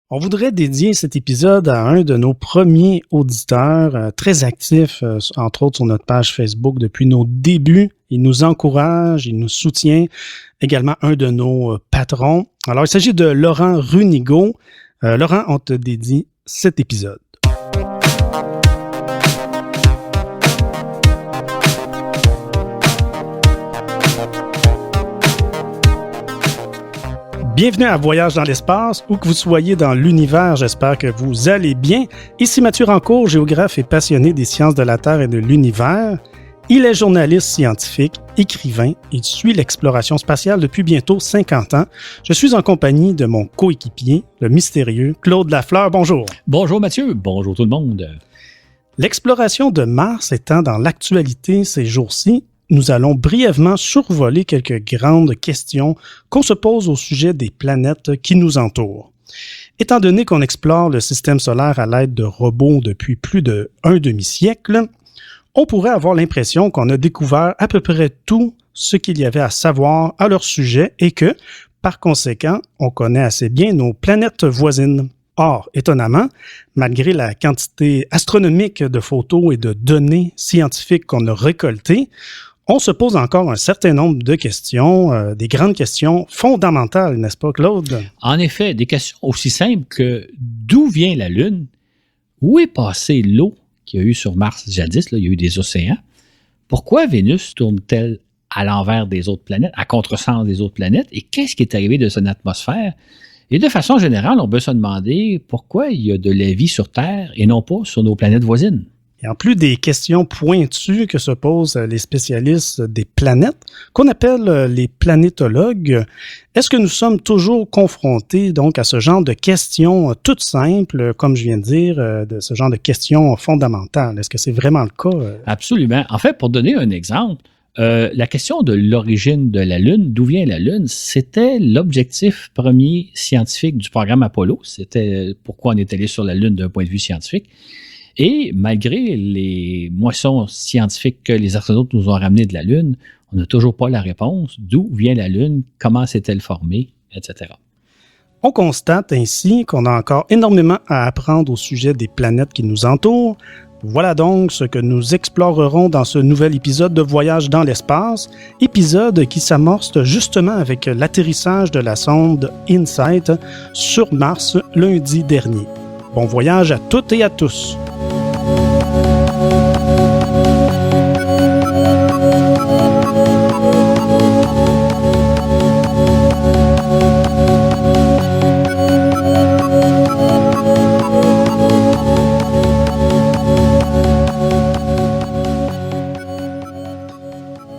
On voudrait dédier cet épisode à un de nos premiers auditeurs, très actif, entre autres sur notre page Facebook depuis nos débuts. Il nous encourage, il nous soutient. Également un de nos patrons. Alors, il s'agit de Laurent Runigo. Laurent, on te dédie cet épisode. Bienvenue à Voyage dans l'espace, où que vous soyez dans l'univers, j'espère que vous allez bien. Ici Mathieu Rancourt, géographe et passionné des sciences de la Terre et de l'univers. Il est journaliste scientifique, écrivain, il suit l'exploration spatiale depuis bientôt 50 ans. Je suis en compagnie de mon coéquipier, le mystérieux Claude Lafleur. Bonjour. Bonjour Mathieu, bonjour tout le monde. L'exploration de Mars étant dans l'actualité ces jours-ci, nous allons brièvement survoler quelques grandes questions qu'on se pose au sujet des planètes qui nous entourent. Étant donné qu'on explore le système solaire à l'aide de robots depuis plus d'un demi-siècle, on pourrait avoir l'impression qu'on a découvert à peu près tout ce qu'il y avait à savoir à leur sujet et que, par conséquent, on connaît assez bien nos planètes voisines. Or, étonnamment, malgré la quantité astronomique de photos et de données scientifiques qu'on a récoltées, on se pose encore un certain nombre de questions, des grandes questions fondamentales, n'est-ce pas, Claude? En effet, des questions aussi simples que d'où vient la Lune? Où est passée l'eau qu'il y a eu sur Mars jadis? Là, il y a eu des océans. Pourquoi Vénus tourne-t-elle à l'envers des autres planètes, à contresens des autres planètes? Et qu'est-ce qui est arrivé de son atmosphère? Et de façon générale, on peut se demander pourquoi il y a de la vie sur Terre et non pas sur nos planètes voisines. Et en plus des questions pointues que se posent les spécialistes des planètes, qu'on appelle les planétologues, est-ce que nous sommes toujours confrontés donc à ce genre de questions toutes simples, comme je viens de dire, de ce genre de questions fondamentales? Est-ce que c'est vraiment le cas? Absolument. En fait, pour donner un exemple, la question de l'origine de la Lune, d'où vient la Lune, c'était l'objectif premier scientifique du programme Apollo. C'était pourquoi on est allé sur la Lune d'un point de vue scientifique. Et malgré les moissons scientifiques que les astronautes nous ont ramenées de la Lune, on n'a toujours pas la réponse d'où vient la Lune, comment s'est-elle formée, etc. On constate ainsi qu'on a encore énormément à apprendre au sujet des planètes qui nous entourent. Voilà donc ce que nous explorerons dans ce nouvel épisode de Voyage dans l'espace, épisode qui s'amorce justement avec l'atterrissage de la sonde InSight sur Mars lundi dernier. Bon voyage à toutes et à tous!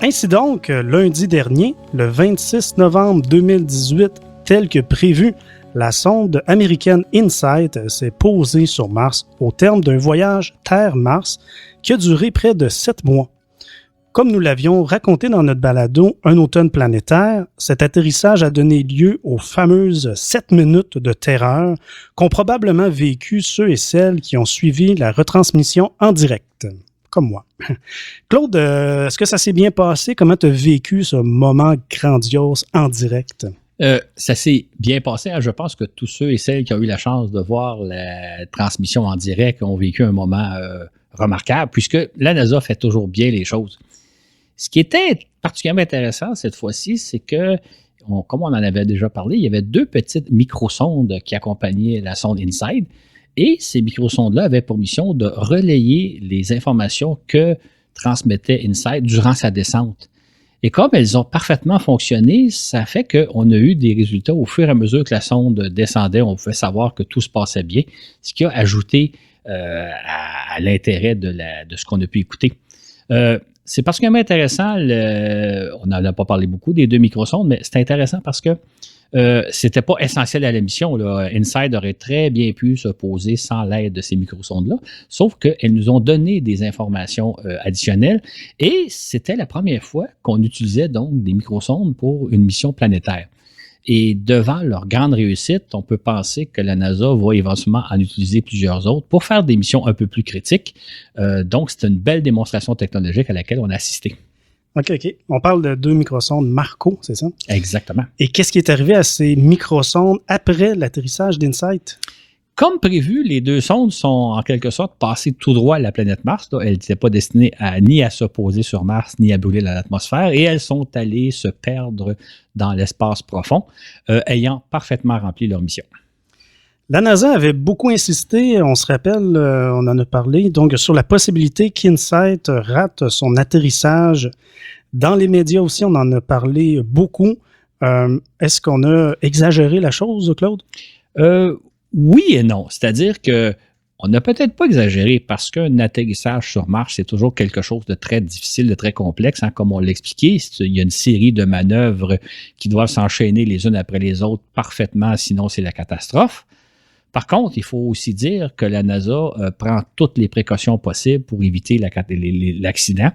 Ainsi donc, lundi dernier, le 26 novembre 2018, tel que prévu, la sonde américaine InSight s'est posée sur Mars au terme d'un voyage Terre-Mars qui a duré près de 7 mois. Comme nous l'avions raconté dans notre balado Un automne planétaire, cet atterrissage a donné lieu aux fameuses 7 minutes de terreur qu'ont probablement vécu ceux et celles qui ont suivi la retransmission en direct. Comme moi. Claude, est-ce que ça s'est bien passé? Comment tu as vécu ce moment grandiose en direct? Ça s'est bien passé. Je pense que tous ceux et celles qui ont eu la chance de voir la transmission en direct ont vécu un moment remarquable, puisque la NASA fait toujours bien les choses. Ce qui était particulièrement intéressant cette fois-ci, c'est que, comme on en avait déjà parlé, il y avait 2 petites microsondes qui accompagnaient la sonde InSight. Et ces microsondes-là avaient pour mission de relayer les informations que transmettait InSight durant sa descente. Et comme elles ont parfaitement fonctionné, ça fait qu'on a eu des résultats au fur et à mesure que la sonde descendait. On pouvait savoir que tout se passait bien, ce qui a ajouté à l'intérêt de ce qu'on a pu écouter. C'est particulièrement intéressant, on n'en a pas parlé beaucoup des 2 microsondes, mais c'est intéressant parce que c'était pas essentiel à la mission. Là. InSight aurait très bien pu se poser sans l'aide de ces microsondes-là, sauf qu'elles nous ont donné des informations additionnelles et c'était la première fois qu'on utilisait donc des microsondes pour une mission planétaire. Et devant leur grande réussite, on peut penser que la NASA va éventuellement en utiliser plusieurs autres pour faire des missions un peu plus critiques. Donc, c'est une belle démonstration technologique à laquelle on a assisté. OK. On parle de 2 microsondes Marco, c'est ça? Exactement. Et qu'est-ce qui est arrivé à ces microsondes après l'atterrissage d'InSight? Comme prévu, les 2 sondes sont en quelque sorte passées tout droit à la planète Mars. Là. Elles n'étaient pas destinées ni à se poser sur Mars, ni à brûler dans l'atmosphère, et elles sont allées se perdre dans l'espace profond, ayant parfaitement rempli leur mission. La NASA avait beaucoup insisté, on se rappelle, on en a parlé, donc sur la possibilité qu'InSight rate son atterrissage. Dans les médias aussi, on en a parlé beaucoup. Est-ce qu'on a exagéré la chose, Claude? Oui et non. C'est-à-dire que on n'a peut-être pas exagéré parce qu'un atterrissage sur Mars, c'est toujours quelque chose de très difficile, de très complexe, hein, comme on l'a expliqué. Il y a une série de manœuvres qui doivent s'enchaîner les unes après les autres parfaitement, sinon c'est la catastrophe. Par contre, il faut aussi dire que la NASA prend toutes les précautions possibles pour éviter l'accident.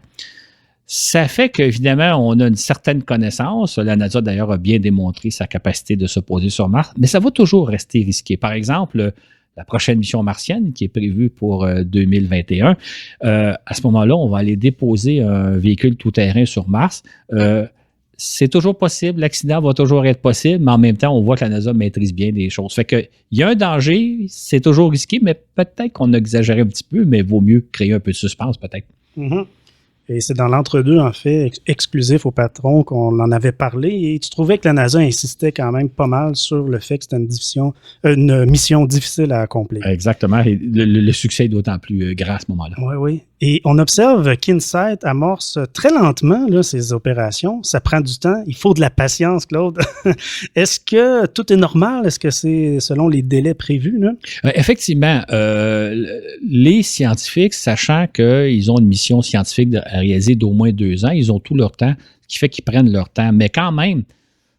Ça fait qu'évidemment, on a une certaine connaissance. La NASA, d'ailleurs, a bien démontré sa capacité de se poser sur Mars, mais ça va toujours rester risqué. Par exemple, la prochaine mission martienne, qui est prévue pour 2021, à ce moment-là, on va aller déposer un véhicule tout-terrain sur Mars. C'est toujours possible, l'accident va toujours être possible, mais en même temps, on voit que la NASA maîtrise bien des choses. Fait qu'il y a un danger, c'est toujours risqué, mais peut-être qu'on a exagéré un petit peu, mais il vaut mieux créer un peu de suspense, peut-être. Mm-hmm. Et c'est dans l'entre-deux, en fait, exclusif au patron qu'on en avait parlé. Et tu trouvais que la NASA insistait quand même pas mal sur le fait que c'était une mission difficile à accomplir. Exactement. Et le succès est d'autant plus grand à ce moment-là. Oui. Et on observe qu'InSight amorce très lentement là, ces opérations. Ça prend du temps. Il faut de la patience, Claude. Est-ce que tout est normal? Est-ce que c'est selon les délais prévus? Là? Effectivement. Les scientifiques, sachant qu'ils ont une mission scientifique à réaliser d'au moins 2 ans, ils ont tout leur temps, ce qui fait qu'ils prennent leur temps. Mais quand même,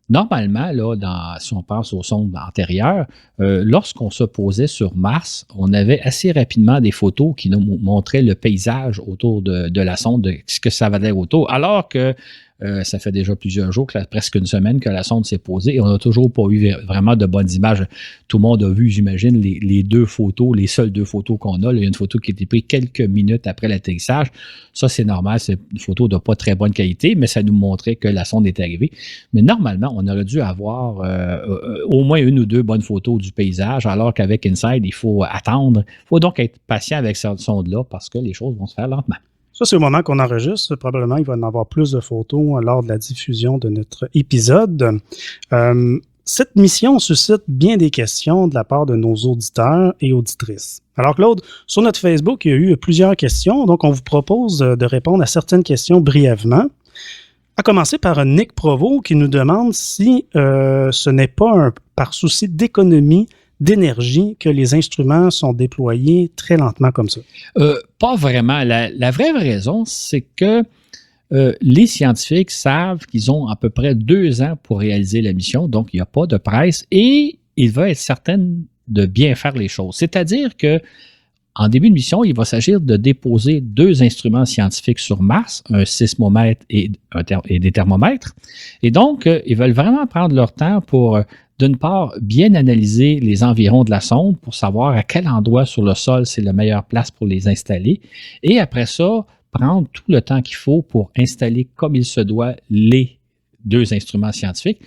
normalement, là, si on pense aux sondes antérieures, lorsqu'on se posait sur Mars, on avait assez rapidement des photos qui nous montraient le paysage autour de la sonde, de ce que ça valait autour, alors que ça fait déjà plusieurs jours, presque une semaine que la sonde s'est posée et on n'a toujours pas eu vraiment de bonnes images. Tout le monde a vu, j'imagine, les 2 photos, les seules 2 photos qu'on a. Là, il y a une photo qui a été prise quelques minutes après l'atterrissage. Ça, c'est normal, c'est une photo de pas très bonne qualité, mais ça nous montrait que la sonde est arrivée. Mais normalement, on aurait dû avoir au moins 1 ou 2 bonnes photos du paysage, alors qu'avec InSight, il faut attendre. Il faut donc être patient avec cette sonde-là parce que les choses vont se faire lentement. Ça, c'est au moment qu'on enregistre. Probablement, il va y en avoir plus de photos lors de la diffusion de notre épisode. Cette mission suscite bien des questions de la part de nos auditeurs et auditrices. Alors, Claude, sur notre Facebook, il y a eu plusieurs questions. Donc, on vous propose de répondre à certaines questions brièvement. À commencer par Nick Provost qui nous demande si ce n'est pas par souci d'économie d'énergie que les instruments sont déployés très lentement comme ça? Pas vraiment. La vraie raison, c'est que les scientifiques savent qu'ils ont à peu près 2 ans pour réaliser la mission, donc il n'y a pas de presse et ils veulent être certains de bien faire les choses. C'est-à-dire que en début de mission, il va s'agir de déposer 2 instruments scientifiques sur Mars, un sismomètre et des thermomètres. Et donc, ils veulent vraiment prendre leur temps pour d'une part, bien analyser les environs de la sonde pour savoir à quel endroit sur le sol c'est la meilleure place pour les installer. Et après ça, prendre tout le temps qu'il faut pour installer comme il se doit les 2 instruments scientifiques.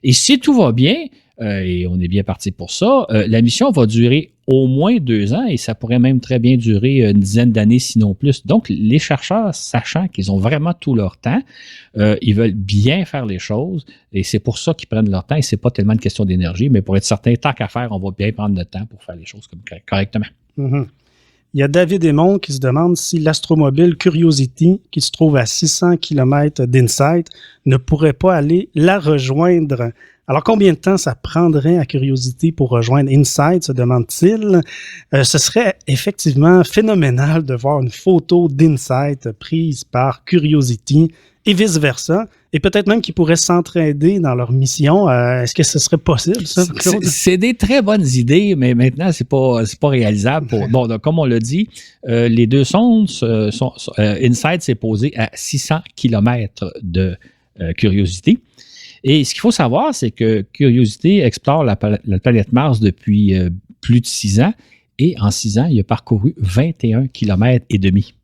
Et si tout va bien, et on est bien parti pour ça, la mission va durer au moins 2 ans et ça pourrait même très bien durer une dizaine d'années, sinon plus. Donc, les chercheurs, sachant qu'ils ont vraiment tout leur temps, ils veulent bien faire les choses et c'est pour ça qu'ils prennent leur temps et c'est pas tellement une question d'énergie, mais pour être certain, tant qu'à faire, on va bien prendre le temps pour faire les choses correctement. Mm-hmm. Il y a David Aymon qui se demande si l'astromobile Curiosity, qui se trouve à 600 km d'InSight, ne pourrait pas aller la rejoindre. Alors, combien de temps ça prendrait à Curiosity pour rejoindre InSight, se demande-t-il? Ce serait effectivement phénoménal de voir une photo d'InSight prise par Curiosity et vice-versa. Et peut-être même qu'ils pourraient s'entraider dans leur mission. Est-ce que ce serait possible, ça, Claude? C'est des très bonnes idées, mais maintenant, c'est pas réalisable. Bon, donc, comme on l'a dit, les 2 sondes, InSight s'est posé à 600 km de Curiosity. Et ce qu'il faut savoir, c'est que Curiosity explore la planète Mars depuis plus de 6 ans Et en 6 ans, il a parcouru 21 km et demi.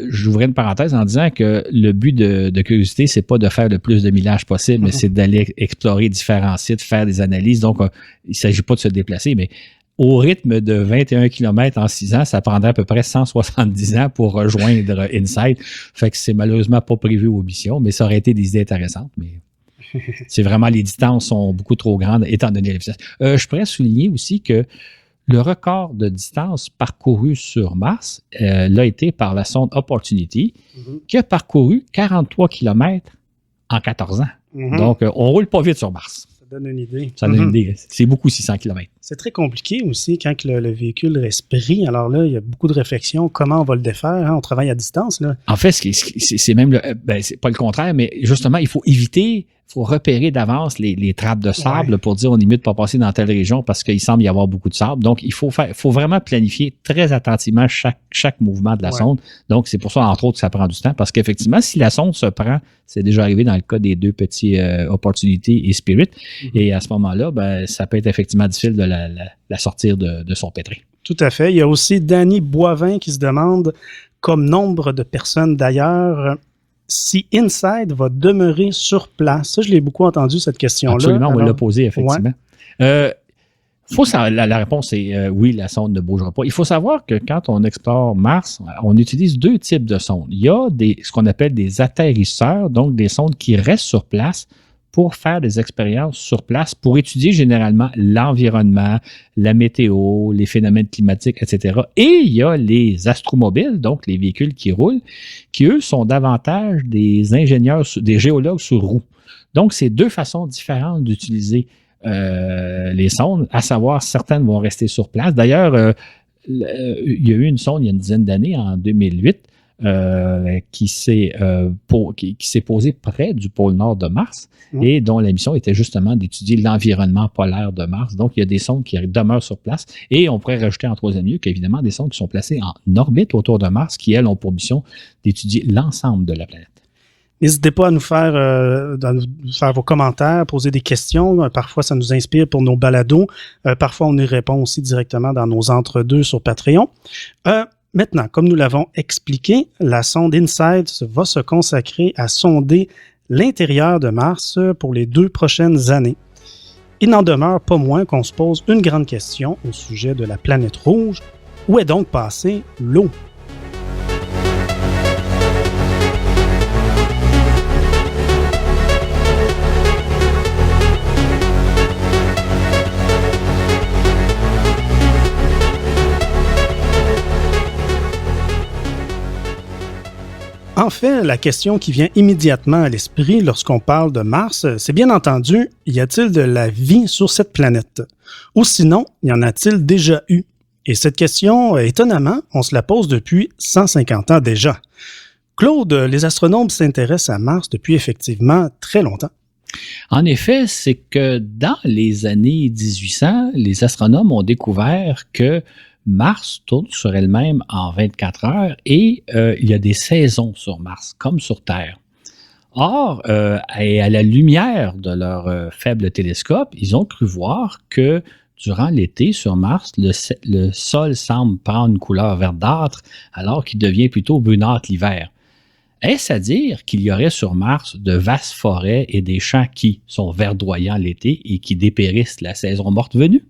J'ouvrais une parenthèse en disant que le but de Curiosité, c'est pas de faire le plus de millages possible, mais c'est d'aller explorer différents sites, faire des analyses. Donc, il ne s'agit pas de se déplacer, mais au rythme de 21 km en 6 ans, ça prendrait à peu près 170 ans pour rejoindre InSight. Fait que c'est malheureusement pas prévu aux missions, mais ça aurait été des idées intéressantes. Mais c'est vraiment, les distances sont beaucoup trop grandes étant donné la vitesse. Je pourrais souligner aussi que le record de distance parcourue sur Mars l'a été par la sonde Opportunity, qui a parcouru 43 km en 14 ans. Donc, on ne roule pas vite sur Mars. Ça donne une idée. Ça donne une idée. C'est beaucoup 600 km. C'est très compliqué aussi quand le véhicule reste pris. Alors là, il y a beaucoup de réflexions. Comment on va le défaire? On travaille à distance, là. En fait, c'est même c'est pas le contraire, mais justement, il faut éviter, il faut repérer d'avance les trappes de sable pour dire on est mieux de ne pas passer dans telle région parce qu'il semble y avoir beaucoup de sable. Donc, il faut vraiment planifier très attentivement chaque mouvement de la sonde. Donc, c'est pour ça, entre autres, que ça prend du temps parce qu'effectivement, si la sonde se prend, c'est déjà arrivé dans le cas des deux petits Opportunity et Spirit, et à ce moment-là, ça peut être effectivement difficile de la sortir de son pétrin. Tout à fait. Il y a aussi Danny Boivin qui se demande, comme nombre de personnes d'ailleurs, si InSight va demeurer sur place. Ça, je l'ai beaucoup entendu, cette question-là. Absolument, on l'a posé, effectivement. La réponse est oui, la sonde ne bougera pas. Il faut savoir que quand on explore Mars, on utilise 2 types de sondes. Il y a ce qu'on appelle des atterrisseurs, donc des sondes qui restent sur place pour faire des expériences sur place, pour étudier généralement l'environnement, la météo, les phénomènes climatiques, etc. Et il y a les astromobiles, donc les véhicules qui roulent, qui, eux, sont davantage des ingénieurs, des géologues sur roue. Donc, c'est 2 façons différentes d'utiliser les sondes, à savoir, certaines vont rester sur place. D'ailleurs, il y a eu une sonde il y a une dizaine d'années, en 2008, qui s'est posée près du pôle Nord de Mars et dont la mission était justement d'étudier l'environnement polaire de Mars. Donc, il y a des sondes qui demeurent sur place et on pourrait rajouter en troisième lieu qu'évidemment des sondes qui sont placées en orbite autour de Mars qui, elles, ont pour mission d'étudier l'ensemble de la planète. N'hésitez pas à nous faire vos commentaires, poser des questions. Parfois, ça nous inspire pour nos balados. Parfois, on y répond aussi directement dans nos entre-deux sur Patreon. Maintenant, comme nous l'avons expliqué, la sonde InSight va se consacrer à sonder l'intérieur de Mars pour les 2 prochaines années. Il n'en demeure pas moins qu'on se pose une grande question au sujet de la planète rouge. Où est donc passée l'eau? En fait, la question qui vient immédiatement à l'esprit lorsqu'on parle de Mars, c'est bien entendu, y a-t-il de la vie sur cette planète? Ou sinon, y en a-t-il déjà eu? Et cette question, étonnamment, on se la pose depuis 150 ans déjà. Claude, les astronomes s'intéressent à Mars depuis effectivement très longtemps. En effet, c'est que dans les années 1800, les astronomes ont découvert que Mars tourne sur elle-même en 24 heures et il y a des saisons sur Mars, comme sur Terre. Or, à la lumière de leur faible télescope, ils ont cru voir que durant l'été sur Mars, le sol semble prendre une couleur verdâtre alors qu'il devient plutôt brunâtre l'hiver. Est-ce à dire qu'il y aurait sur Mars de vastes forêts et des champs qui sont verdoyants l'été et qui dépérissent la saison morte venue?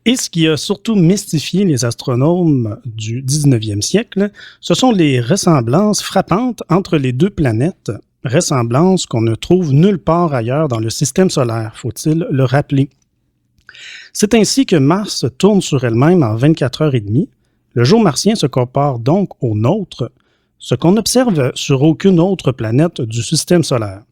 Et ce qui a surtout mystifié les astronomes du 19e siècle, ce sont les ressemblances frappantes entre les 2 planètes, ressemblances qu'on ne trouve nulle part ailleurs dans le système solaire, faut-il le rappeler. C'est ainsi que Mars tourne sur elle-même en 24 heures et demie. Le jour martien se compare donc au nôtre, ce qu'on n'observe sur aucune autre planète du système solaire.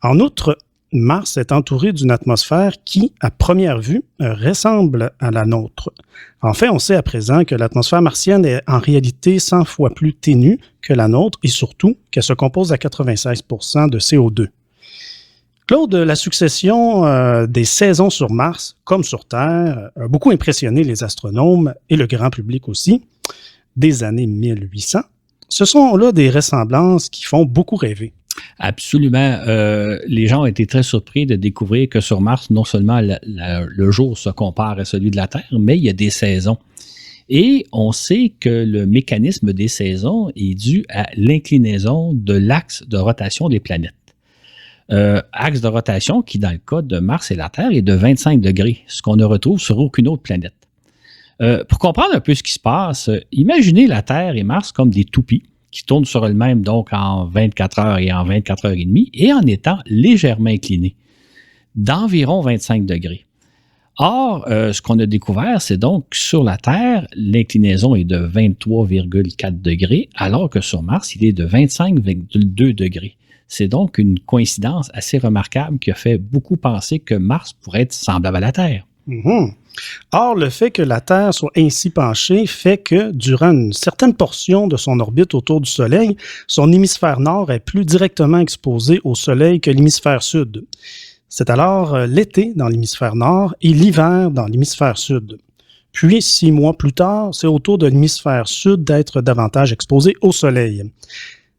En outre, Mars est entouré d'une atmosphère qui, à première vue, ressemble à la nôtre. En fait, on sait à présent que l'atmosphère martienne est en réalité 100 fois plus ténue que la nôtre et surtout qu'elle se compose à 96% de CO2. Claude, la succession des saisons sur Mars, comme sur Terre, a beaucoup impressionné les astronomes et le grand public aussi, des années 1800. Ce sont là des ressemblances qui font beaucoup rêver. Absolument. Les gens ont été très surpris de découvrir que sur Mars, non seulement le jour se compare à celui de la Terre, mais il y a des saisons. Et on sait que le mécanisme des saisons est dû à l'inclinaison de l'axe de rotation des planètes. Axe de rotation qui, dans le cas de Mars et la Terre, est de 25 degrés, ce qu'on ne retrouve sur aucune autre planète. Pour comprendre un peu ce qui se passe, imaginez la Terre et Mars comme des toupies qui tournent sur elles-mêmes donc en 24 heures et en 24 heures et demie et en étant légèrement inclinés, d'environ 25 degrés. Or, ce qu'on a découvert, c'est donc sur la Terre, l'inclinaison est de 23,4 degrés, alors que sur Mars, il est de 25,2 degrés. C'est donc une coïncidence assez remarquable qui a fait beaucoup penser que Mars pourrait être semblable à la Terre. Mm-hmm. Or, le fait que la Terre soit ainsi penchée fait que, durant une certaine portion de son orbite autour du Soleil, son hémisphère nord est plus directement exposé au Soleil que l'hémisphère sud. C'est alors l'été dans l'hémisphère nord et l'hiver dans l'hémisphère sud. Puis, 6 mois plus tard, c'est au tour de l'hémisphère sud d'être davantage exposé au Soleil.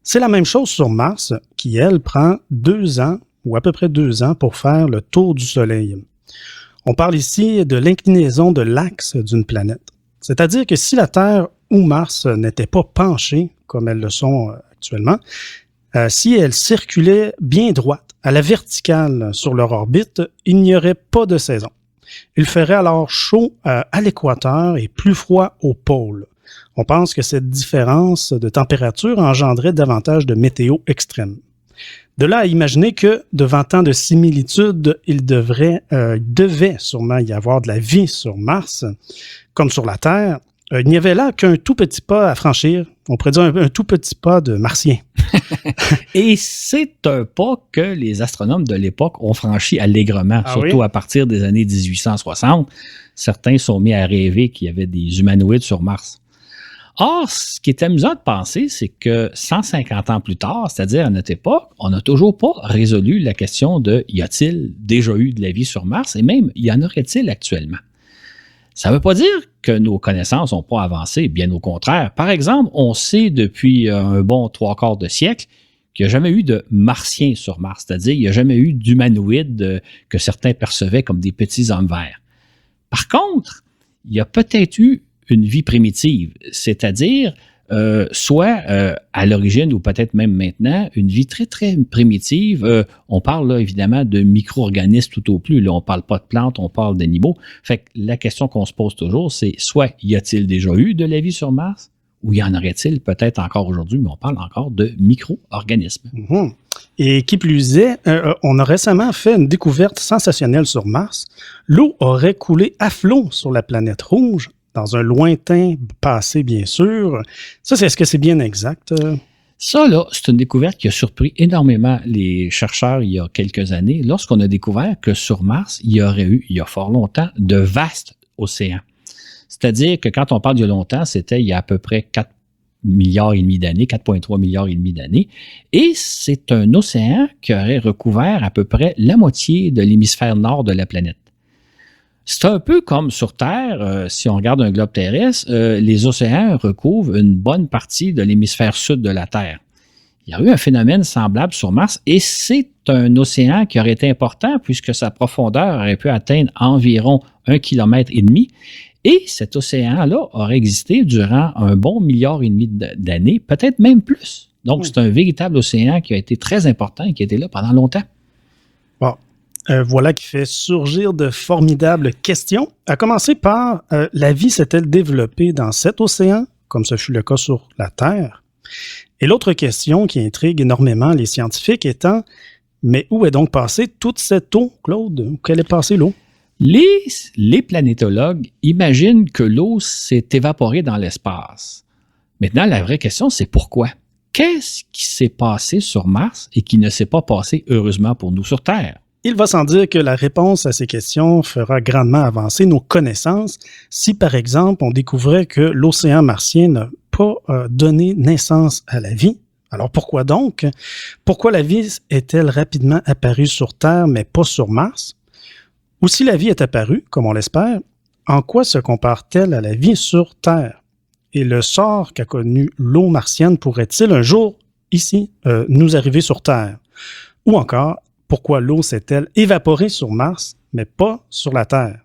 C'est la même chose sur Mars, qui, elle, prend 2 ans, ou à peu près 2 ans, pour faire le tour du Soleil. On parle ici de l'inclinaison de l'axe d'une planète. C'est-à-dire que si la Terre ou Mars n'étaient pas penchées, comme elles le sont actuellement, si elles circulaient bien droite, à la verticale sur leur orbite, il n'y aurait pas de saison. Il ferait alors chaud à l'équateur et plus froid au pôle. On pense que cette différence de température engendrait davantage de météo extrême. De là à imaginer que, devant tant de similitudes, il devait sûrement y avoir de la vie sur Mars, comme sur la Terre. Il n'y avait là qu'un tout petit pas à franchir. On pourrait dire un tout petit pas de martien. Et c'est un pas que les astronomes de l'époque ont franchi allègrement, surtout à partir des années 1860. Certains sont mis à rêver qu'il y avait des humanoïdes sur Mars. Or, ce qui est amusant de penser, c'est que 150 ans plus tard, c'est-à-dire à notre époque, on n'a toujours pas résolu la question de y a-t-il déjà eu de la vie sur Mars et même y en aurait-il actuellement? Ça ne veut pas dire que nos connaissances n'ont pas avancé, bien au contraire. Par exemple, on sait depuis un bon 3/4 de siècle qu'il n'y a jamais eu de martiens sur Mars, c'est-à-dire qu'il n'y a jamais eu d'humanoïdes que certains percevaient comme des petits hommes verts. Par contre, il y a peut-être eu une vie primitive, c'est-à-dire soit à l'origine ou peut-être même maintenant, une vie très, très primitive. On parle là évidemment de micro-organismes tout au plus. Là, on ne parle pas de plantes, on parle d'animaux. Fait que la question qu'on se pose toujours, c'est soit y a-t-il déjà eu de la vie sur Mars ou y en aurait-il peut-être encore aujourd'hui, mais on parle encore de micro-organismes. Mm-hmm. Et qui plus est, on a récemment fait une découverte sensationnelle sur Mars. L'eau aurait coulé à flot sur la planète rouge, dans un lointain passé, bien sûr. Ça, est-ce que c'est bien exact? Ça, là, c'est une découverte qui a surpris énormément les chercheurs il y a quelques années, lorsqu'on a découvert que sur Mars, il y aurait eu, il y a fort longtemps, de vastes océans. C'est-à-dire que quand on parle d'il y a longtemps, c'était il y a à peu près 4 milliards et demi d'années, 4,3 milliards et demi d'années. Et c'est un océan qui aurait recouvert à peu près la moitié de l'hémisphère nord de la planète. C'est un peu comme sur Terre, si on regarde un globe terrestre, les océans recouvrent une bonne partie de l'hémisphère sud de la Terre. Il y a eu un phénomène semblable sur Mars et c'est un océan qui aurait été important puisque sa profondeur aurait pu atteindre environ 1,5 km. Et cet océan-là aurait existé durant un bon 1,5 milliard d'années, peut-être même plus. Donc, c'est un véritable océan qui a été très important et qui a été là pendant longtemps. Bon. Voilà qui fait surgir de formidables questions. À commencer par, la vie s'est-elle développée dans cet océan, comme ce fut le cas sur la Terre? Et l'autre question qui intrigue énormément les scientifiques étant, mais où est donc passée toute cette eau, Claude? Où est passée l'eau? Les planétologues imaginent que l'eau s'est évaporée dans l'espace. Maintenant, la vraie question, c'est pourquoi? Qu'est-ce qui s'est passé sur Mars et qui ne s'est pas passé, heureusement pour nous, sur Terre? Il va sans dire que la réponse à ces questions fera grandement avancer nos connaissances si, par exemple, on découvrait que l'océan martien n'a pas donné naissance à la vie. Alors pourquoi donc? Pourquoi la vie est-elle rapidement apparue sur Terre mais pas sur Mars? Ou si la vie est apparue, comme on l'espère, en quoi se compare-t-elle à la vie sur Terre? Et le sort qu'a connu l'eau martienne pourrait-il un jour ici, nous arriver sur Terre? Ou encore, pourquoi l'eau s'est-elle évaporée sur Mars, mais pas sur la Terre?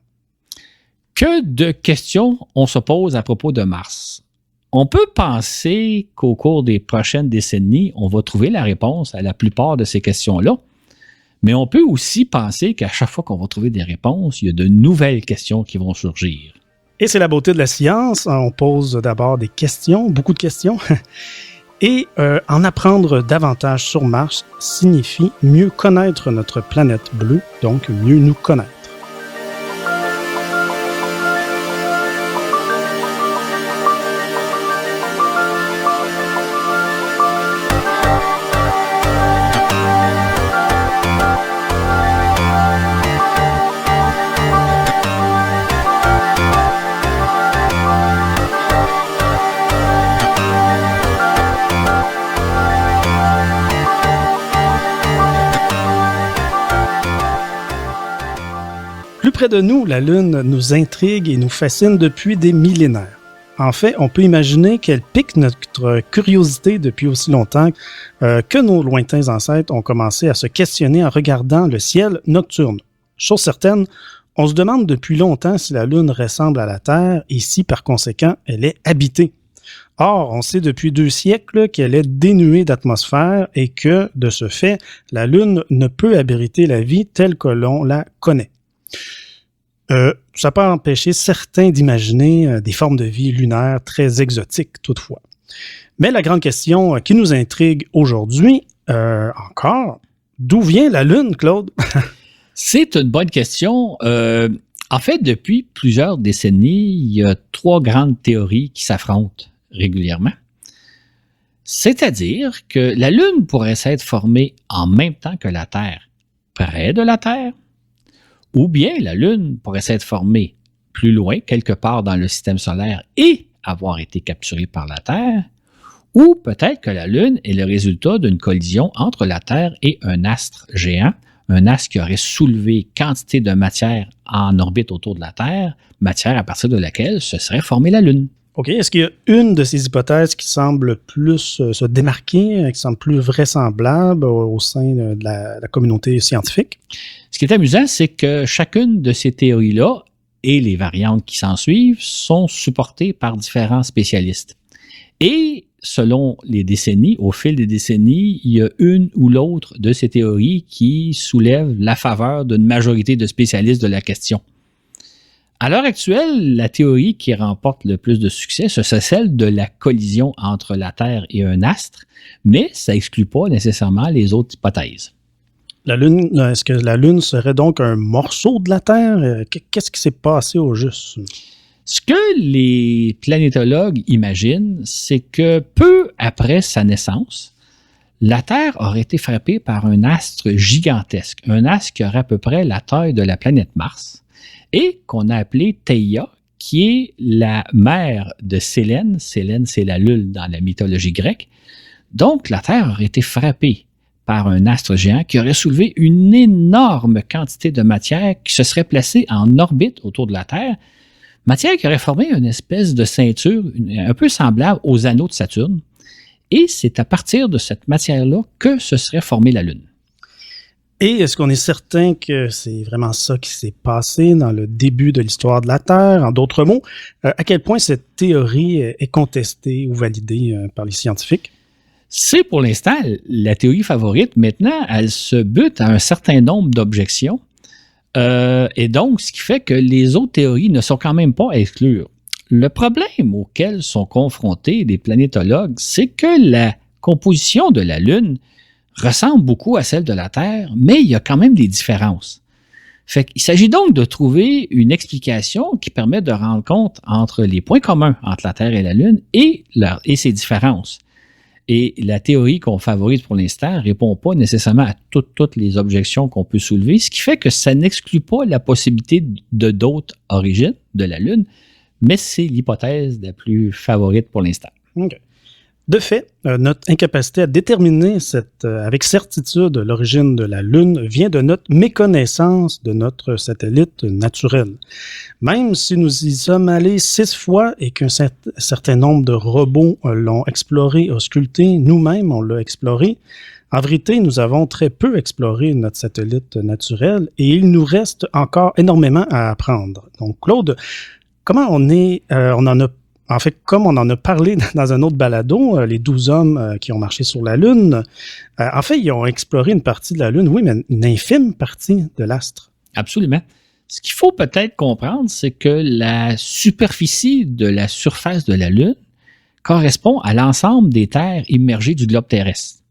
Que de questions on se pose à propos de Mars? On peut penser qu'au cours des prochaines décennies, on va trouver la réponse à la plupart de ces questions-là, mais on peut aussi penser qu'à chaque fois qu'on va trouver des réponses, il y a de nouvelles questions qui vont surgir. Et c'est la beauté de la science. On pose d'abord des questions, beaucoup de questions. Et en apprendre davantage sur Mars signifie mieux connaître notre planète bleue, donc mieux nous connaître. Plus près de nous, la Lune nous intrigue et nous fascine depuis des millénaires. En fait, on peut imaginer qu'elle pique notre curiosité depuis aussi longtemps que nos lointains ancêtres ont commencé à se questionner en regardant le ciel nocturne. Chose certaine, on se demande depuis longtemps si la Lune ressemble à la Terre et si, par conséquent, elle est habitée. Or, on sait depuis 2 siècles qu'elle est dénuée d'atmosphère et que, de ce fait, la Lune ne peut abriter la vie telle que l'on la connaît. Ça peut empêcher certains d'imaginer des formes de vie lunaires très exotiques toutefois. Mais la grande question qui nous intrigue aujourd'hui, encore, d'où vient la Lune, Claude? C'est une bonne question. En fait, depuis plusieurs décennies, il y a 3 grandes théories qui s'affrontent régulièrement. C'est-à-dire que la Lune pourrait s'être formée en même temps que la Terre, près de la Terre, ou bien la Lune pourrait s'être formée plus loin, quelque part dans le système solaire, et avoir été capturée par la Terre, ou peut-être que la Lune est le résultat d'une collision entre la Terre et un astre géant, un astre qui aurait soulevé quantité de matière en orbite autour de la Terre, matière à partir de laquelle se serait formée la Lune. OK. Est-ce qu'il y a une de ces hypothèses qui semble plus se démarquer, qui semble plus vraisemblable au sein de la communauté scientifique? Ce qui est amusant, c'est que chacune de ces théories-là et les variantes qui s'en suivent sont supportées par différents spécialistes. Et selon les décennies, au fil des décennies, il y a une ou l'autre de ces théories qui soulève la faveur d'une majorité de spécialistes de la question. À l'heure actuelle, la théorie qui remporte le plus de succès, c'est celle de la collision entre la Terre et un astre, mais ça n'exclut pas nécessairement les autres hypothèses. La Lune, est-ce que la Lune serait donc un morceau de la Terre? Qu'est-ce qui s'est passé au juste? Ce que les planétologues imaginent, c'est que peu après sa naissance, la Terre aurait été frappée par un astre gigantesque, un astre qui aurait à peu près la taille de la planète Mars, et qu'on a appelé Theia, qui est la mère de Sélène. Sélène, c'est la Lune dans la mythologie grecque. Donc, la Terre aurait été frappée par un astre géant qui aurait soulevé une énorme quantité de matière qui se serait placée en orbite autour de la Terre, matière qui aurait formé une espèce de ceinture un peu semblable aux anneaux de Saturne. Et c'est à partir de cette matière-là que se serait formée la Lune. Et est-ce qu'on est certain que c'est vraiment ça qui s'est passé dans le début de l'histoire de la Terre? En d'autres mots, à quel point cette théorie est contestée ou validée par les scientifiques? C'est pour l'instant la théorie favorite. Maintenant, elle se bute à un certain nombre d'objections. Et donc, ce qui fait que les autres théories ne sont quand même pas à exclure. Le problème auquel sont confrontés les planétologues, c'est que la composition de la Lune ressemble beaucoup à celle de la Terre, mais il y a quand même des différences. Il s'agit donc de trouver une explication qui permet de rendre compte entre les points communs entre la Terre et la Lune et ses différences. Et la théorie qu'on favorise pour l'instant ne répond pas nécessairement à toutes les objections qu'on peut soulever, ce qui fait que ça n'exclut pas la possibilité de d'autres origines de la Lune, mais c'est l'hypothèse la plus favorite pour l'instant. OK. De fait, notre incapacité à déterminer avec certitude l'origine de la Lune vient de notre méconnaissance de notre satellite naturel. Même si nous y sommes allés 6 fois et qu'un certain nombre de robots l'ont exploré, ausculté, nous-mêmes on l'a exploré, en vérité, nous avons très peu exploré notre satellite naturel et il nous reste encore énormément à apprendre. Donc, Claude, comment on en a en fait, comme on en a parlé dans un autre balado, les 12 hommes qui ont marché sur la Lune, en fait, ils ont exploré une partie de la Lune, oui, mais une infime partie de l'astre. Absolument. Ce qu'il faut peut-être comprendre, c'est que la superficie de la surface de la Lune correspond à l'ensemble des terres immergées du globe terrestre.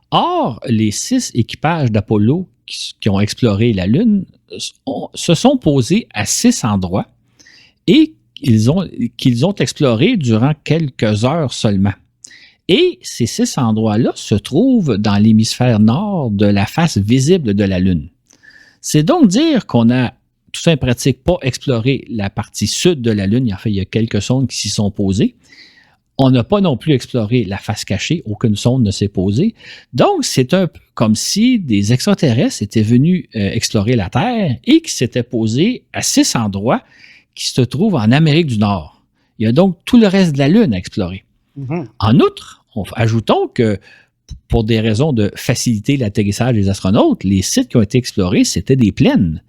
Or, les 6 équipages d'Apollo qui ont exploré la Lune se sont posés à 6 endroits et qu'ils ont exploré durant quelques heures seulement. Et ces 6 endroits-là se trouvent dans l'hémisphère nord de la face visible de la Lune. C'est donc dire qu'on a, tout ça en pratique, pas exploré la partie sud de la Lune. En fait, il y a quelques sondes qui s'y sont posées. On n'a pas non plus exploré la face cachée. Aucune sonde ne s'est posée. Donc, c'est un peu comme si des extraterrestres étaient venus explorer la Terre et qui s'étaient posés à 6 endroits qui se trouve en Amérique du Nord. Il y a donc tout le reste de la Lune à explorer. Mm-hmm. En outre, ajoutons que pour des raisons de faciliter l'atterrissage des astronautes, les sites qui ont été explorés, c'était des plaines.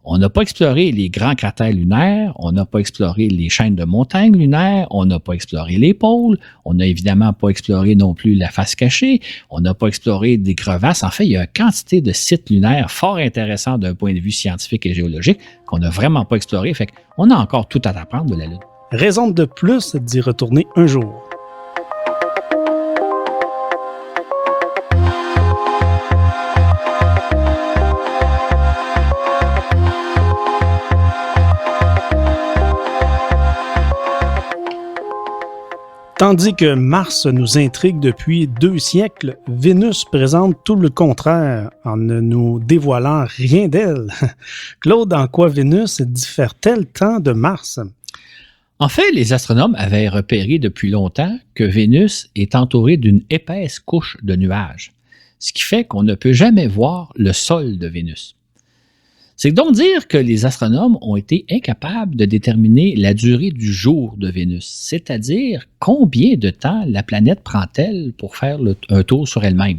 On n'a pas exploré les grands cratères lunaires, on n'a pas exploré les chaînes de montagnes lunaires, on n'a pas exploré les pôles, on n'a évidemment pas exploré non plus la face cachée, on n'a pas exploré des crevasses. En fait, il y a une quantité de sites lunaires fort intéressants d'un point de vue scientifique et géologique qu'on n'a vraiment pas exploré. Fait qu'on a encore tout à apprendre de la Lune. Raison de plus d'y retourner un jour. Tandis que Mars nous intrigue depuis 2 siècles, Vénus présente tout le contraire en ne nous dévoilant rien d'elle. Claude, en quoi Vénus diffère-t-elle tant de Mars? En fait, les astronomes avaient repéré depuis longtemps que Vénus est entourée d'une épaisse couche de nuages, ce qui fait qu'on ne peut jamais voir le sol de Vénus. C'est donc dire que les astronomes ont été incapables de déterminer la durée du jour de Vénus, c'est-à-dire combien de temps la planète prend-elle pour faire un tour sur elle-même.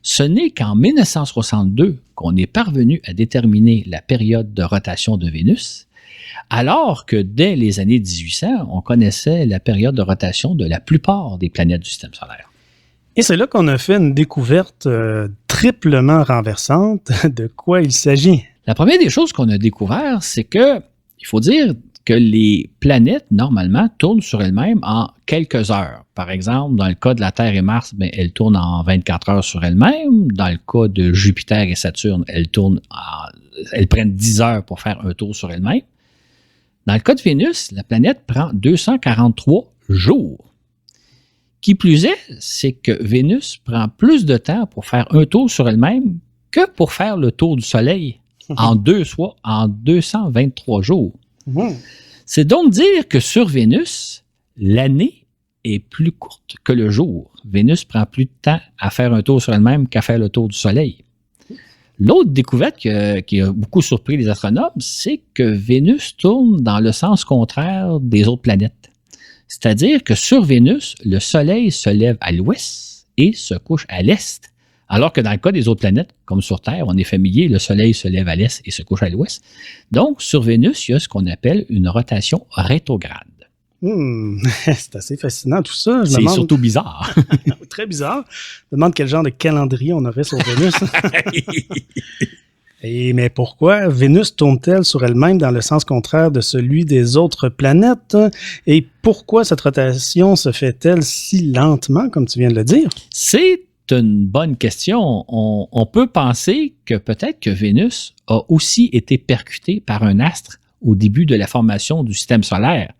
Ce n'est qu'en 1962 qu'on est parvenu à déterminer la période de rotation de Vénus, alors que dès les années 1800, on connaissait la période de rotation de la plupart des planètes du système solaire. Et c'est là qu'on a fait une découverte triplement renversante. De quoi il s'agit? La première des choses qu'on a découvert, c'est que, il faut dire que les planètes, normalement, tournent sur elles-mêmes en quelques heures. Par exemple, dans le cas de la Terre et Mars, elles tournent en 24 heures sur elles-mêmes. Dans le cas de Jupiter et Saturne, elles prennent 10 heures pour faire un tour sur elles-mêmes. Dans le cas de Vénus, la planète prend 243 jours. Qui plus est, c'est que Vénus prend plus de temps pour faire un tour sur elle-même que pour faire le tour du Soleil en 223 jours. Mmh. C'est donc dire que sur Vénus, l'année est plus courte que le jour. Vénus prend plus de temps à faire un tour sur elle-même qu'à faire le tour du Soleil. L'autre découverte qui a beaucoup surpris les astronomes, c'est que Vénus tourne dans le sens contraire des autres planètes. C'est-à-dire que sur Vénus, le Soleil se lève à l'ouest et se couche à l'est. Alors que dans le cas des autres planètes, comme sur Terre, on est familier, le Soleil se lève à l'est et se couche à l'ouest. Donc, sur Vénus, il y a ce qu'on appelle une rotation rétrograde. C'est assez fascinant tout ça. C'est surtout bizarre. Très bizarre. Je me demande quel genre de calendrier on aurait sur Vénus. Mais pourquoi Vénus tourne-t-elle sur elle-même dans le sens contraire de celui des autres planètes? Et pourquoi cette rotation se fait-elle si lentement, comme tu viens de le dire? C'est une bonne question. On peut penser que peut-être que Vénus a aussi été percutée par un astre au début de la formation du système solaire.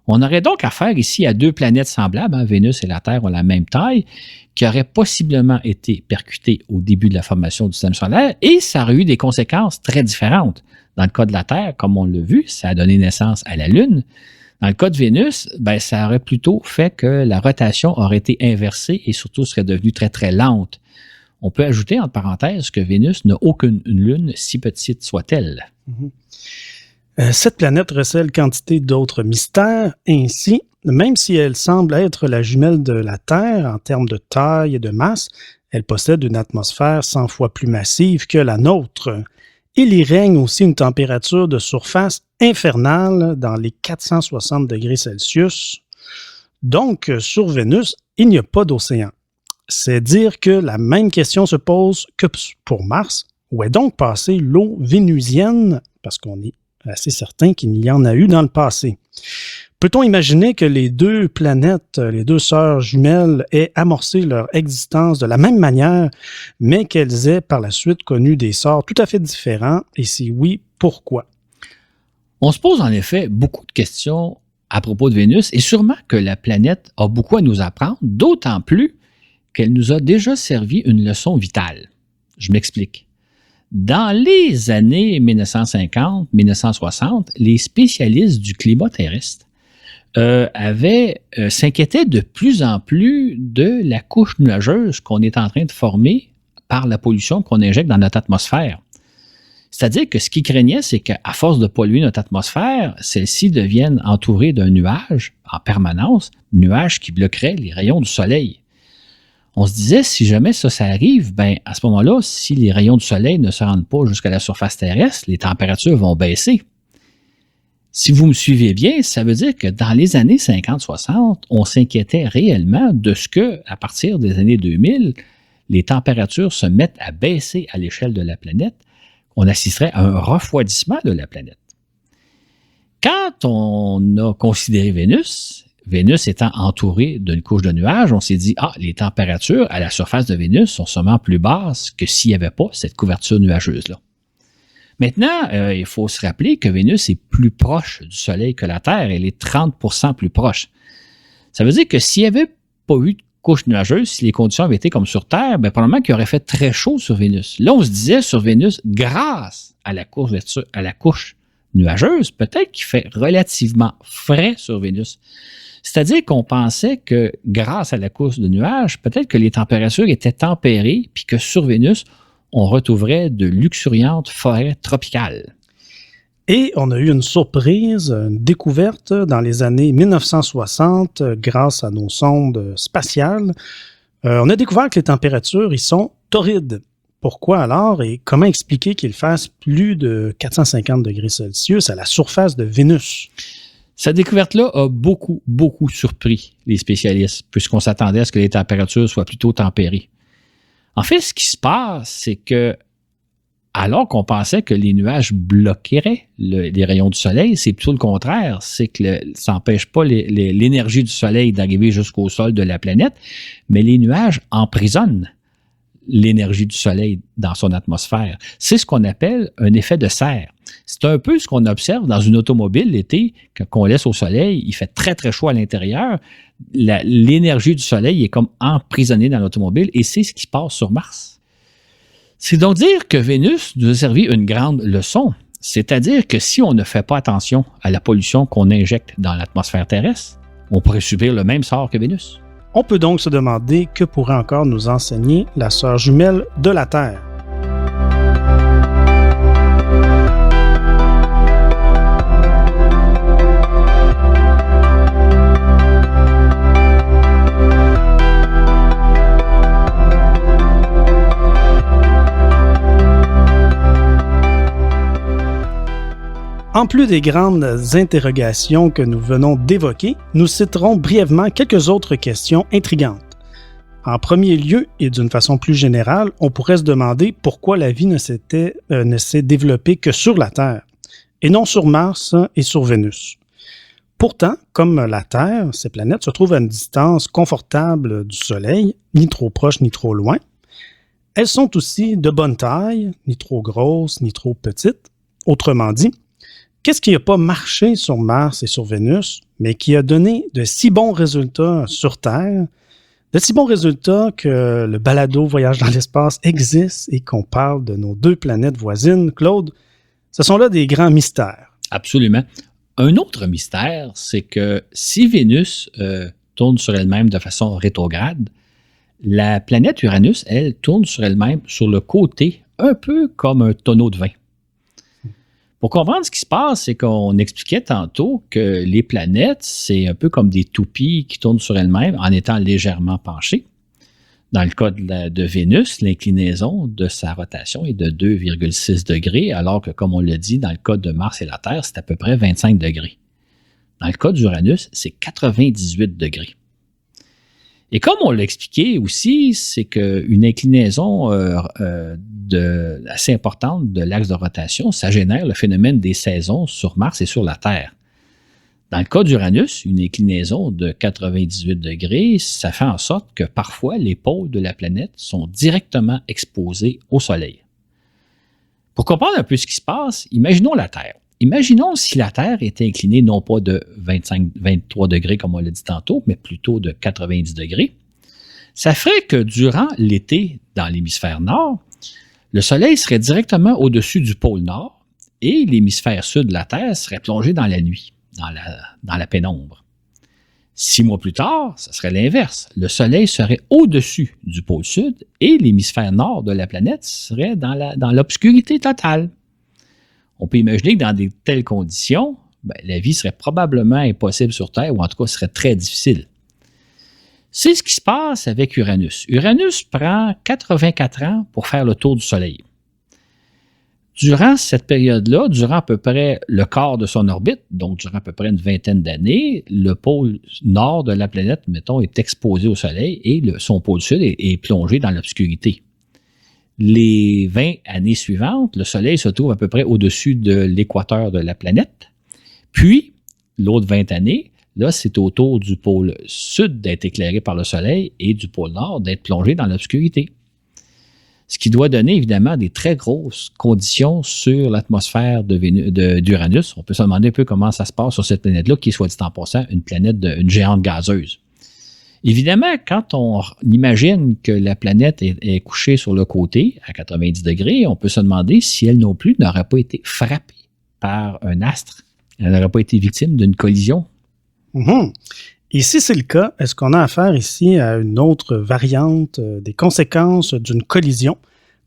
On aurait donc affaire ici à 2 planètes semblables, Vénus et la Terre ont la même taille, qui auraient possiblement été percutées au début de la formation du système solaire, et ça aurait eu des conséquences très différentes. Dans le cas de la Terre, comme on l'a vu, ça a donné naissance à la Lune. Dans le cas de Vénus, ça aurait plutôt fait que la rotation aurait été inversée et surtout serait devenue très, très lente. On peut ajouter, entre parenthèses, que Vénus n'a aucune lune, si petite soit-elle. Cette planète recèle quantité d'autres mystères. Ainsi, même si elle semble être la jumelle de la Terre en termes de taille et de masse, elle possède une atmosphère 100 fois plus massive que la nôtre. Il y règne aussi une température de surface infernale dans les 460 degrés Celsius. Donc, sur Vénus, il n'y a pas d'océan. C'est dire que la même question se pose que pour Mars. Où est donc passée l'eau vénusienne? Parce qu'on est assez certain qu'il y en a eu dans le passé. Peut-on imaginer que les deux planètes, les deux sœurs jumelles, aient amorcé leur existence de la même manière, mais qu'elles aient par la suite connu des sorts tout à fait différents? Et si oui, pourquoi? On se pose en effet beaucoup de questions à propos de Vénus et sûrement que la planète a beaucoup à nous apprendre, d'autant plus qu'elle nous a déjà servi une leçon vitale. Je m'explique. Dans les années 1950-1960, les spécialistes du climat terrestre s'inquiétaient de plus en plus de la couche nuageuse qu'on est en train de former par la pollution qu'on injecte dans notre atmosphère. C'est-à-dire que ce qu'ils craignaient, c'est qu'à force de polluer notre atmosphère, celle-ci devienne entourée d'un nuage en permanence, nuage qui bloquerait les rayons du soleil. On se disait, si jamais ça arrive, à ce moment-là, si les rayons du soleil ne se rendent pas jusqu'à la surface terrestre, les températures vont baisser. Si vous me suivez bien, ça veut dire que dans les années 50-60, on s'inquiétait réellement de ce que, à partir des années 2000, les températures se mettent à baisser à l'échelle de la planète, on assisterait à un refroidissement de la planète. Quand on a considéré Vénus étant entourée d'une couche de nuages, on s'est dit, les températures à la surface de Vénus sont sûrement plus basses que s'il n'y avait pas cette couverture nuageuse-là. Maintenant, il faut se rappeler que Vénus est plus proche du Soleil que la Terre. Elle est 30% plus proche. Ça veut dire que s'il n'y avait pas eu de couche nuageuse, si les conditions avaient été comme sur Terre, probablement qu'il aurait fait très chaud sur Vénus. Là, on se disait sur Vénus, grâce à la couche nuageuse, peut-être qu'il fait relativement frais sur Vénus. C'est-à-dire qu'on pensait que grâce à la couche de nuages, peut-être que les températures étaient tempérées puis que sur Vénus, on retrouverait de luxuriantes forêts tropicales. Et on a eu une surprise, une découverte dans les années 1960 grâce à nos sondes spatiales. On a découvert que les températures y sont torrides. Pourquoi alors et comment expliquer qu'il fasse plus de 450 degrés Celsius à la surface de Vénus? Cette découverte-là a beaucoup, beaucoup surpris les spécialistes, puisqu'on s'attendait à ce que les températures soient plutôt tempérées. En fait, ce qui se passe, c'est que, alors qu'on pensait que les nuages bloqueraient les rayons du soleil, c'est plutôt le contraire. C'est que ça n'empêche pas l'énergie du soleil d'arriver jusqu'au sol de la planète, mais les nuages emprisonnent l'énergie du soleil dans son atmosphère. C'est ce qu'on appelle un effet de serre. C'est un peu ce qu'on observe dans une automobile l'été, qu'on laisse au soleil, il fait très très chaud à l'intérieur, l'énergie du soleil est comme emprisonnée dans l'automobile et c'est ce qui se passe sur Mars. C'est donc dire que Vénus nous a servi une grande leçon, c'est-à-dire que si on ne fait pas attention à la pollution qu'on injecte dans l'atmosphère terrestre, on pourrait subir le même sort que Vénus. On peut donc se demander que pourrait encore nous enseigner la sœur jumelle de la Terre. En plus des grandes interrogations que nous venons d'évoquer, nous citerons brièvement quelques autres questions intrigantes. En premier lieu, et d'une façon plus générale, on pourrait se demander pourquoi la vie ne s'est développée que sur la Terre, et non sur Mars et sur Vénus. Pourtant, comme la Terre, ces planètes se trouvent à une distance confortable du Soleil, ni trop proche ni trop loin. Elles sont aussi de bonne taille, ni trop grosses ni trop petites. Autrement dit, qu'est-ce qui n'a pas marché sur Mars et sur Vénus, mais qui a donné de si bons résultats sur Terre, de si bons résultats que le balado Voyage dans l'espace existe et qu'on parle de nos deux planètes voisines? Claude, ce sont là des grands mystères. Absolument. Un autre mystère, c'est que si Vénus tourne sur elle-même de façon rétrograde, la planète Uranus, elle, tourne sur elle-même sur le côté, un peu comme un tonneau de vin. Pour comprendre ce qui se passe, c'est qu'on expliquait tantôt que les planètes, c'est un peu comme des toupies qui tournent sur elles-mêmes en étant légèrement penchées. Dans le cas de Vénus, l'inclinaison de sa rotation est de 2,6 degrés, alors que, comme on l'a dit, dans le cas de Mars et la Terre, c'est à peu près 25 degrés. Dans le cas d'Uranus, c'est 98 degrés. Et comme on l'a expliqué aussi, c'est qu'une inclinaison assez importante de l'axe de rotation, ça génère le phénomène des saisons sur Mars et sur la Terre. Dans le cas d'Uranus, une inclinaison de 98 degrés, ça fait en sorte que parfois les pôles de la planète sont directement exposés au Soleil. Pour comprendre un peu ce qui se passe, imaginons la Terre. Imaginons si la Terre était inclinée non pas de 23 degrés comme on l'a dit tantôt, mais plutôt de 90 degrés. Ça ferait que durant l'été, dans l'hémisphère nord, le Soleil serait directement au-dessus du pôle nord et l'hémisphère sud de la Terre serait plongé dans la nuit, dans la pénombre. 6 mois plus tard, ça serait l'inverse. Le Soleil serait au-dessus du pôle sud et l'hémisphère nord de la planète serait dans l'obscurité totale. On peut imaginer que dans de telles conditions, la vie serait probablement impossible sur Terre, ou en tout cas serait très difficile. C'est ce qui se passe avec Uranus. Uranus prend 84 ans pour faire le tour du Soleil. Durant cette période-là, durant à peu près le quart de son orbite, donc durant à peu près une vingtaine d'années, le pôle nord de la planète, mettons, est exposé au Soleil et son pôle sud est plongé dans l'obscurité. Les 20 années suivantes, le Soleil se trouve à peu près au-dessus de l'équateur de la planète. Puis, l'autre 20 années, là, c'est au tour du pôle sud d'être éclairé par le Soleil et du pôle nord d'être plongé dans l'obscurité. Ce qui doit donner évidemment des très grosses conditions sur l'atmosphère d'Uranus. On peut se demander un peu comment ça se passe sur cette planète-là, qui est, soit dit en passant, une géante gazeuse. Évidemment, quand on imagine que la planète est couchée sur le côté, à 90 degrés, on peut se demander si elle non plus n'aurait pas été frappée par un astre. Elle n'aurait pas été victime d'une collision. Mm-hmm. Et si c'est le cas, est-ce qu'on a affaire ici à une autre variante des conséquences d'une collision,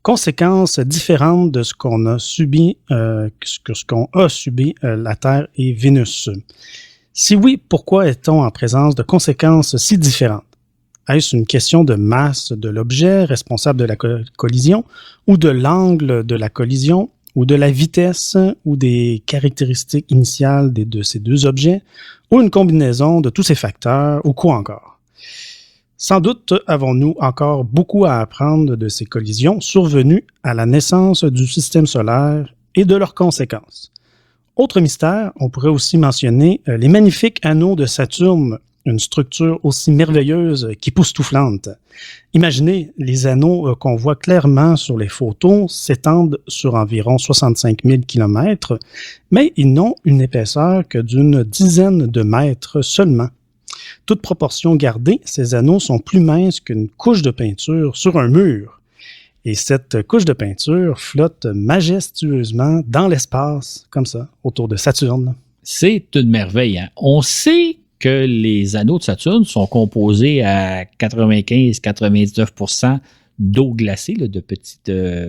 conséquences différentes de ce qu'on a subi, la Terre et Vénus? Si oui, pourquoi est-on en présence de conséquences si différentes? Est-ce une question de masse de l'objet responsable de la collision, ou de l'angle de la collision, ou de la vitesse, ou des caractéristiques initiales de ces deux objets, ou une combinaison de tous ces facteurs, ou quoi encore? Sans doute avons-nous encore beaucoup à apprendre de ces collisions survenues à la naissance du système solaire et de leurs conséquences. Autre mystère, on pourrait aussi mentionner les magnifiques anneaux de Saturne, une structure aussi merveilleuse qu'époustouflante. Imaginez, les anneaux qu'on voit clairement sur les photos s'étendent sur environ 65 000 km, mais ils n'ont une épaisseur que d'une dizaine de mètres seulement. Toute proportion gardée, ces anneaux sont plus minces qu'une couche de peinture sur un mur. Et cette couche de peinture flotte majestueusement dans l'espace, comme ça, autour de Saturne. C'est une merveille, hein? On sait que les anneaux de Saturne sont composés à 95-99% d'eau glacée, de petits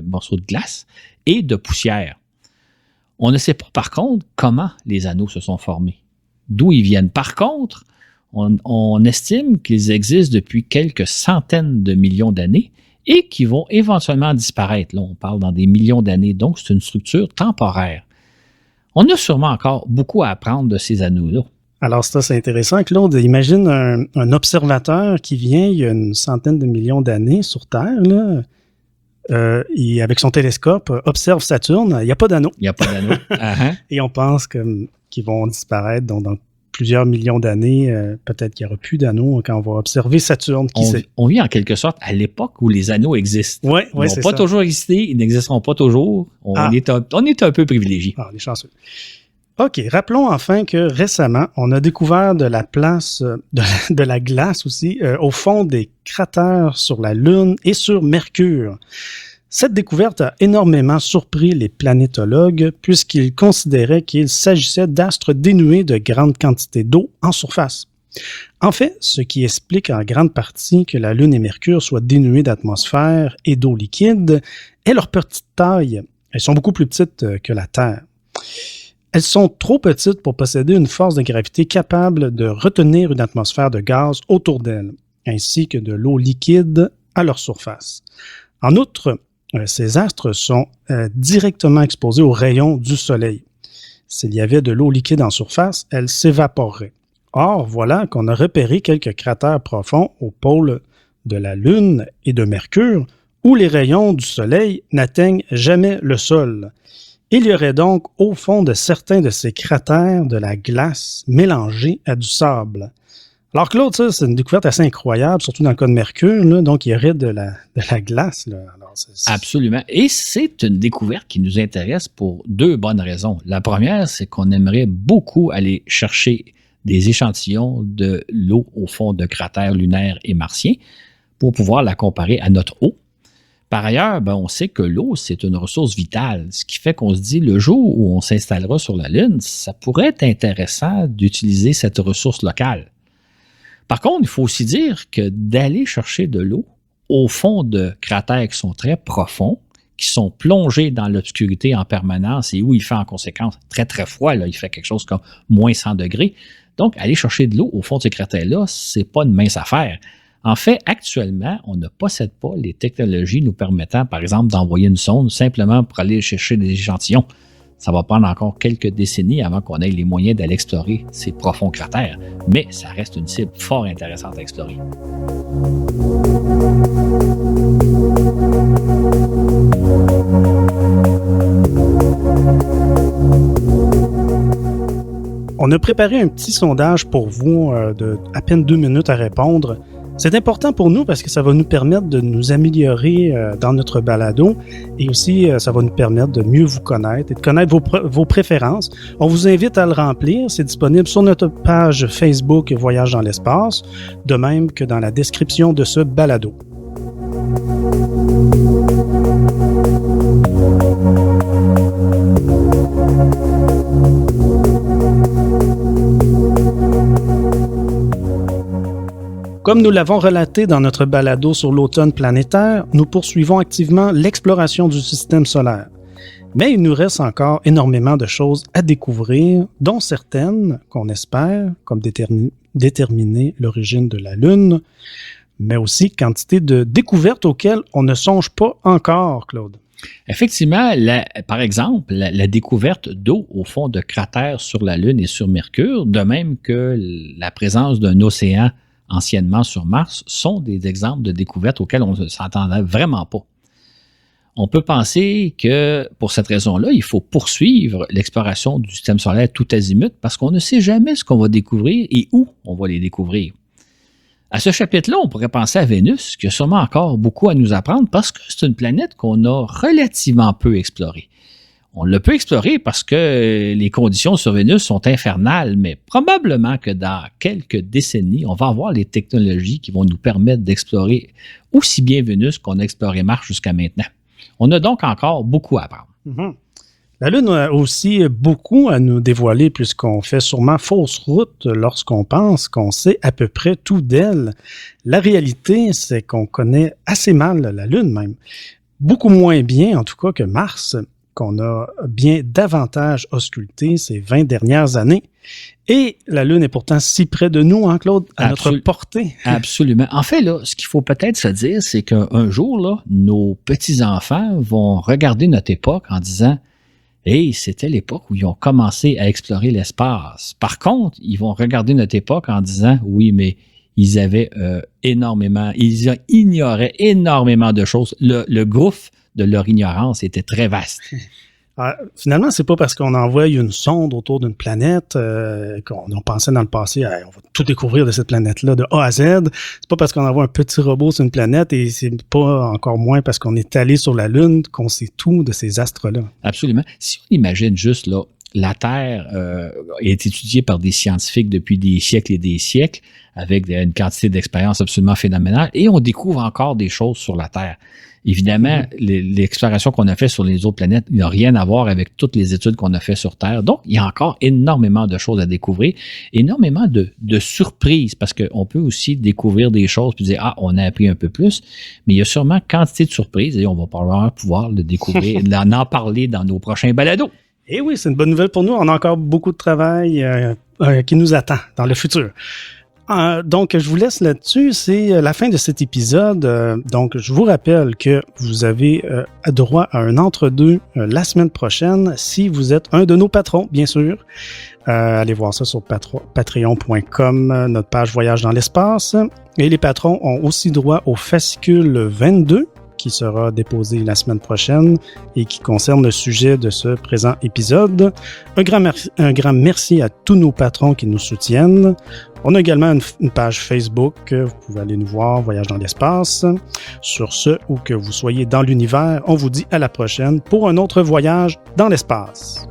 morceaux de glace, et de poussière. On ne sait pas, par contre, comment les anneaux se sont formés, d'où ils viennent. Par contre, on estime qu'ils existent depuis quelques centaines de millions d'années et qui vont éventuellement disparaître. Là, on parle dans des millions d'années, donc c'est une structure temporaire. On a sûrement encore beaucoup à apprendre de ces anneaux-là. Alors ça, c'est intéressant, Claude. Imagine un observateur qui vient il y a une centaine de millions d'années sur Terre, là, et avec son télescope, observe Saturne. Il n'y a pas d'anneaux. Il n'y a pas d'anneaux. Uh-huh. Et on pense qu'ils vont disparaître dans plusieurs millions d'années. Peut-être qu'il n'y aura plus d'anneaux quand on va observer Saturne. On vit en quelque sorte à l'époque où les anneaux existent. Oui, ils n'ont pas toujours existé, ils n'existeront pas toujours. On est un peu privilégiés. Ah, on est chanceux. OK, rappelons enfin que récemment, on a découvert de la place, de la glace aussi, au fond des cratères sur la Lune et sur Mercure. Cette découverte a énormément surpris les planétologues puisqu'ils considéraient qu'il s'agissait d'astres dénués de grandes quantités d'eau en surface. En fait, ce qui explique en grande partie que la Lune et Mercure soient dénués d'atmosphère et d'eau liquide est leur petite taille. Elles sont beaucoup plus petites que la Terre. Elles sont trop petites pour posséder une force de gravité capable de retenir une atmosphère de gaz autour d'elles, ainsi que de l'eau liquide à leur surface. En outre, ces astres sont directement exposés aux rayons du Soleil. S'il y avait de l'eau liquide en surface, elle s'évaporerait. Or, voilà qu'on a repéré quelques cratères profonds au pôle de la Lune et de Mercure où les rayons du Soleil n'atteignent jamais le sol. Il y aurait donc au fond de certains de ces cratères de la glace mélangée à du sable. Alors Claude, ça, c'est une découverte assez incroyable, surtout dans le cas de Mercure, là, donc il y aurait de la glace. Là. Alors, Absolument. Et c'est une découverte qui nous intéresse pour deux bonnes raisons. La première, c'est qu'on aimerait beaucoup aller chercher des échantillons de l'eau au fond de cratères lunaires et martiens pour pouvoir la comparer à notre eau. Par ailleurs, on sait que l'eau, c'est une ressource vitale, ce qui fait qu'on se dit, le jour où on s'installera sur la Lune, ça pourrait être intéressant d'utiliser cette ressource locale. Par contre, il faut aussi dire que d'aller chercher de l'eau au fond de cratères qui sont très profonds, qui sont plongés dans l'obscurité en permanence et où il fait en conséquence très très froid, là, il fait quelque chose comme moins 100 degrés. Donc, aller chercher de l'eau au fond de ces cratères-là, c'est pas une mince affaire. En fait, actuellement, on ne possède pas les technologies nous permettant, par exemple, d'envoyer une sonde simplement pour aller chercher des échantillons. Ça va prendre encore quelques décennies avant qu'on ait les moyens d'aller explorer ces profonds cratères, mais ça reste une cible fort intéressante à explorer. On a préparé un petit sondage pour vous de à peine 2 minutes à répondre. C'est important pour nous parce que ça va nous permettre de nous améliorer dans notre balado et aussi ça va nous permettre de mieux vous connaître et de connaître vos préférences. On vous invite à le remplir. C'est disponible sur notre page Facebook Voyage dans l'espace, de même que dans la description de ce balado. Comme nous l'avons relaté dans notre balado sur l'automne planétaire, nous poursuivons activement l'exploration du système solaire. Mais il nous reste encore énormément de choses à découvrir, dont certaines qu'on espère, comme déterminer l'origine de la Lune, mais aussi quantité de découvertes auxquelles on ne songe pas encore, Claude. Effectivement, par exemple, la découverte d'eau au fond de cratères sur la Lune et sur Mercure, de même que la présence d'un océan anciennement sur Mars, sont des exemples de découvertes auxquelles on ne s'entendait vraiment pas. On peut penser que, pour cette raison-là, il faut poursuivre l'exploration du système solaire tout azimut parce qu'on ne sait jamais ce qu'on va découvrir et où on va les découvrir. À ce chapitre-là, on pourrait penser à Vénus, qui a sûrement encore beaucoup à nous apprendre parce que c'est une planète qu'on a relativement peu explorée. On l'a peu exploré parce que les conditions sur Vénus sont infernales, mais probablement que dans quelques décennies, on va avoir les technologies qui vont nous permettre d'explorer aussi bien Vénus qu'on a exploré Mars jusqu'à maintenant. On a donc encore beaucoup à apprendre. Mm-hmm. La Lune a aussi beaucoup à nous dévoiler puisqu'on fait sûrement fausse route lorsqu'on pense qu'on sait à peu près tout d'elle. La réalité, c'est qu'on connaît assez mal la Lune même. Beaucoup moins bien, en tout cas, que Mars, qu'on a bien davantage ausculté ces 20 dernières années. Et la Lune est pourtant si près de nous, hein, Claude, à notre portée. Absolument. En fait, là, ce qu'il faut peut-être se dire, c'est qu'un jour, là, nos petits-enfants vont regarder notre époque en disant « Hey, c'était l'époque où ils ont commencé à explorer l'espace. » Par contre, ils vont regarder notre époque en disant « Oui, mais ils avaient ils ignoraient énormément de choses. Le gouffre de leur ignorance était très vaste. » Finalement, c'est pas parce qu'on envoie une sonde autour d'une planète qu'on pensait dans le passé, on va tout découvrir de cette planète-là de A à Z. C'est pas parce qu'on envoie un petit robot sur une planète et c'est pas encore moins parce qu'on est allé sur la Lune qu'on sait tout de ces astres-là. Absolument. Si on imagine juste là, la Terre est étudiée par des scientifiques depuis des siècles et des siècles avec une quantité d'expérience absolument phénoménale et on découvre encore des choses sur la Terre. Évidemment, l'exploration qu'on a fait sur les autres planètes n'a rien à voir avec toutes les études qu'on a fait sur Terre. Donc, il y a encore énormément de choses à découvrir, énormément de surprises, parce qu'on peut aussi découvrir des choses puis dire, on a appris un peu plus, mais il y a sûrement quantité de surprises et on va probablement pouvoir le découvrir, en parler dans nos prochains balados. Et oui, c'est une bonne nouvelle pour nous. On a encore beaucoup de travail qui nous attend dans le futur. Donc, je vous laisse là-dessus. C'est la fin de cet épisode. Donc, je vous rappelle que vous avez droit à un entre-deux la semaine prochaine si vous êtes un de nos patrons, bien sûr. Allez voir ça sur patreon.com, notre page Voyage dans l'espace. Et les patrons ont aussi droit au fascicule 22 qui sera déposé la semaine prochaine et qui concerne le sujet de ce présent épisode. Un grand merci à tous nos patrons qui nous soutiennent. On a également une page Facebook, vous pouvez aller nous voir, Voyage dans l'espace. Sur ce, où que vous soyez dans l'univers, on vous dit à la prochaine pour un autre voyage dans l'espace.